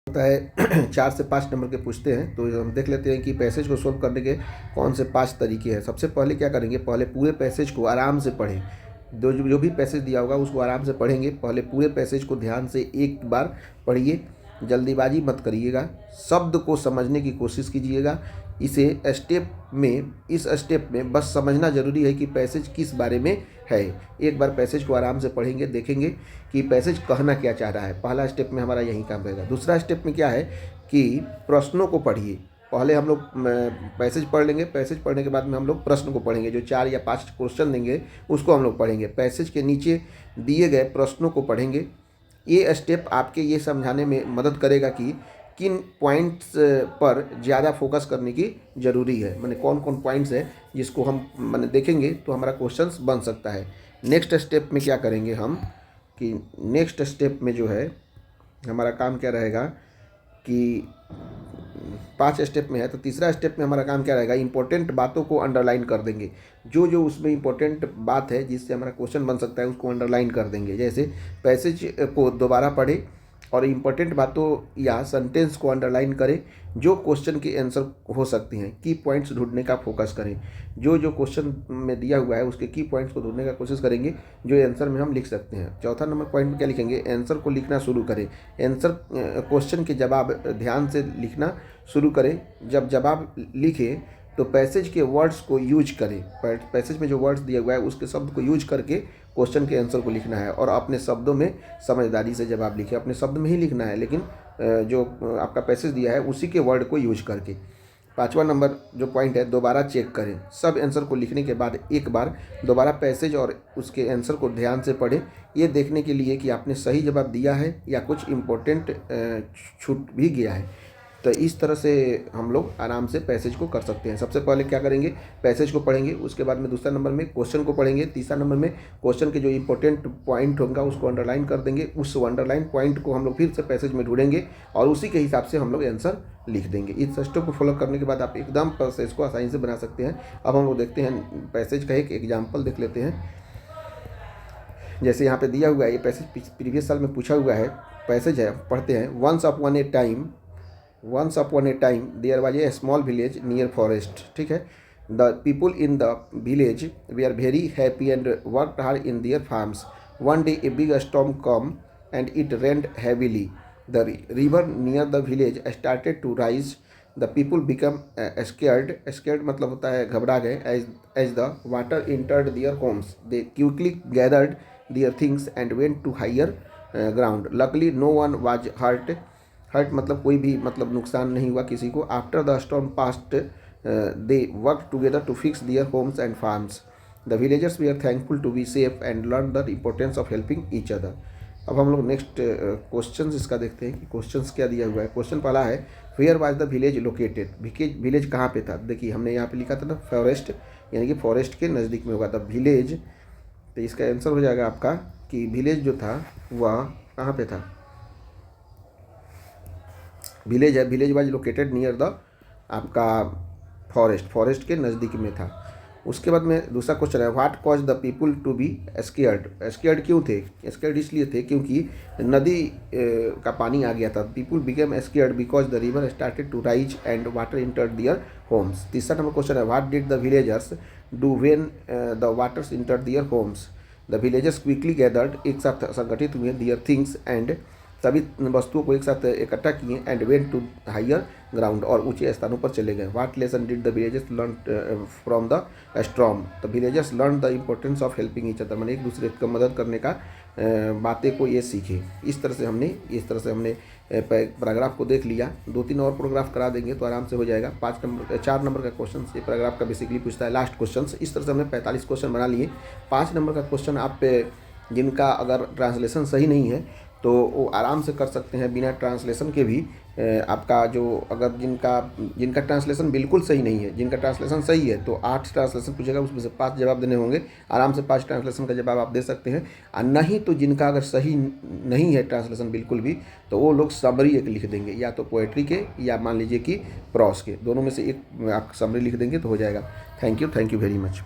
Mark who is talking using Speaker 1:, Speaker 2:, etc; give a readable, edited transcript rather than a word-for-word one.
Speaker 1: होता है 4 से 5 नंबर के पूछते हैं, तो हम देख लेते हैं कि पैसेज को सोल्व करने के कौन से 5 तरीके हैं। सबसे पहले क्या करेंगे, पहले पूरे पैसेज को आराम से पढ़ें। जो भी पैसेज दिया होगा उसको आराम से पढ़ेंगे। पहले पूरे पैसेज को ध्यान से एक बार पढ़िए, जल्दीबाजी मत करिएगा, शब्द को समझने की कोशिश कीजिएगा। इस स्टेप में बस समझना ज़रूरी है कि पैसेज किस बारे में है। एक बार पैसेज को आराम से पढ़ेंगे, देखेंगे कि पैसेज कहना क्या चाह रहा है। पहला स्टेप में हमारा यही काम रहेगा। दूसरा स्टेप में क्या है कि प्रश्नों को पढ़िए। पहले हम लोग पैसेज पढ़ लेंगे, पैसेज पढ़ने के बाद में हम लोग प्रश्न को पढ़ेंगे। जो 4 या 5 क्वेश्चन देंगे उसको हम लोग पढ़ेंगे। पैसेज के नीचे दिए गए प्रश्नों को पढ़ेंगे। ये स्टेप आपके ये समझाने में मदद करेगा कि किन पॉइंट्स पर ज़्यादा फोकस करने की ज़रूरी है, माने कौन कौन पॉइंट्स है जिसको हम माने देखेंगे तो हमारा क्वेश्चंस बन सकता है। नेक्स्ट स्टेप में क्या करेंगे हम कि नेक्स्ट स्टेप में जो है हमारा काम क्या रहेगा कि 5 स्टेप में है, तो तीसरा स्टेप में हमारा काम क्या रहेगा, इंपॉर्टेंट बातों को अंडरलाइन कर देंगे। जो उसमें इंपॉर्टेंट बात है जिससे हमारा क्वेश्चन बन सकता है उसको अंडरलाइन कर देंगे। जैसे पैसेज को दोबारा पढ़े और इम्पोर्टेंट बातों या सेंटेंस को अंडरलाइन करें जो क्वेश्चन के आंसर हो सकती हैं। की पॉइंट्स ढूंढने का फोकस करें। जो क्वेश्चन में दिया हुआ है उसके की पॉइंट्स को ढूंढने का कोशिश करेंगे जो आंसर में हम लिख सकते हैं। चौथा नंबर पॉइंट में क्या लिखेंगे, आंसर को लिखना शुरू करें। आंसर क्वेश्चन के जवाब ध्यान से लिखना शुरू करें। जब जवाब लिखें तो पैसेज के वर्ड्स को यूज करें। पैसेज में जो वर्ड्स दिया हुआ है उसके शब्द को यूज करके क्वेश्चन के आंसर को लिखना है और अपने शब्दों में समझदारी से जवाब लिखें। अपने शब्द में ही लिखना है, लेकिन जो आपका पैसेज दिया है उसी के वर्ड को यूज करके। 5वां नंबर जो पॉइंट है, दोबारा चेक करें। सब आंसर को लिखने के बाद एक बार दोबारा पैसेज और उसके आंसर को ध्यान से पढ़ें, ये देखने के लिए कि आपने सही जवाब दिया है या कुछ इम्पोर्टेंट छूट भी गया है। तो इस तरह से हम लोग आराम से पैसेज को कर सकते हैं। सबसे पहले क्या करेंगे, पैसेज को पढ़ेंगे, उसके बाद में दूसरा नंबर में क्वेश्चन को पढ़ेंगे, तीसरा नंबर में क्वेश्चन के जो इंपॉर्टेंट पॉइंट होगा उसको अंडरलाइन कर देंगे। उस अंडरलाइन पॉइंट को हम लोग फिर से पैसेज में ढूंढेंगे और उसी के हिसाब से हम लोग आंसर लिख देंगे। इस स्टेप को फॉलो करने के बाद आप एकदम पैसेज को आसानी से बना सकते हैं। अब हम लोग देखते हैं पैसेज का एक एग्जाम्पल देख लेते हैं। जैसे यहाँ पे दिया हुआ है, ये पैसेज प्रीवियस साल में पूछा हुआ है पैसेज है, पढ़ते हैं। Once upon a time there was a small village near forest। ठीक है, the people in the village were very happy and worked hard in their farms। One day a big storm came and it rained heavily। The river near the village started to rise। The people became scared मतलब होता है घबरा गए। As the water entered their homes they quickly gathered their things and went to higher ground। Luckily no one was hurt मतलब कोई भी मतलब नुकसान नहीं हुआ किसी को। After the storm past they work together to fix their homes and farms. The villagers we are thankful to be safe and learn the importance of helping each other. अब हम लोग नेक्स्ट क्वेश्चन इसका देखते हैं कि question क्या दिया हुआ है। क्वेश्चन पहला है, where was the village located. Village कहाँ पे था। देखिए हमने यहाँ पे लिखा था ना फॉरेस्ट, यानी कि फॉरेस्ट के नज़दीक में होगा द विलेज। तो इसका आंसर हो जाएगा आपका कि विलेज जो था वह कहाँ पे था। विलेज है, village was located near the आपका फॉरेस्ट के नज़दीक में था। उसके बाद में दूसरा क्वेश्चन है, what cause the people to be scared क्यों थे। स्केयर्ड इसलिए थे क्योंकि नदी का पानी आ गया था। People became scared because the river started to rise and water entered their homes. तीसरा नंबर क्वेश्चन है, what did the villagers do when the waters entered their homes. The villagers quickly gathered, एक साथ संगठित हुए, दियर थिंग्स एंड सभी वस्तुओं को एक साथ इकट्ठा किए and went to higher ground और ऊंचे स्थानों पर चले गए। What lesson did the villagers learn from the storm. The villagers learn the importance of helping each other, मैंने एक दूसरे को मदद करने का बातें को ये सीखे। इस तरह से हमने पैराग्राफ को देख लिया। 2-3 और पैराग्राफ करा देंगे तो आराम से हो जाएगा। 4 नंबर का क्वेश्चन ये पैराग्राफ का बेसिकली पूछता है, लास्ट क्वेश्चन। इस तरह से हमने 45 क्वेश्चन बना लिए। 5 नंबर का क्वेश्चन आप जिनका अगर ट्रांसलेशन सही नहीं है तो वो आराम से कर सकते हैं बिना ट्रांसलेशन के भी। आपका जो अगर जिनका ट्रांसलेशन बिल्कुल सही नहीं है, जिनका ट्रांसलेशन सही है तो 8 ट्रांसलेशन पूछेगा, उसमें से 5 जवाब देने होंगे। आराम से 5 ट्रांसलेशन का जवाब आप दे सकते हैं। और नहीं तो जिनका अगर सही नहीं है ट्रांसलेशन बिल्कुल भी, तो वो लोग समरी एक लिख देंगे, या तो पोएट्री के या मान लीजिए कि प्रॉस के, दोनों में से एक आप समरी लिख देंगे तो हो जाएगा। Thank you very much.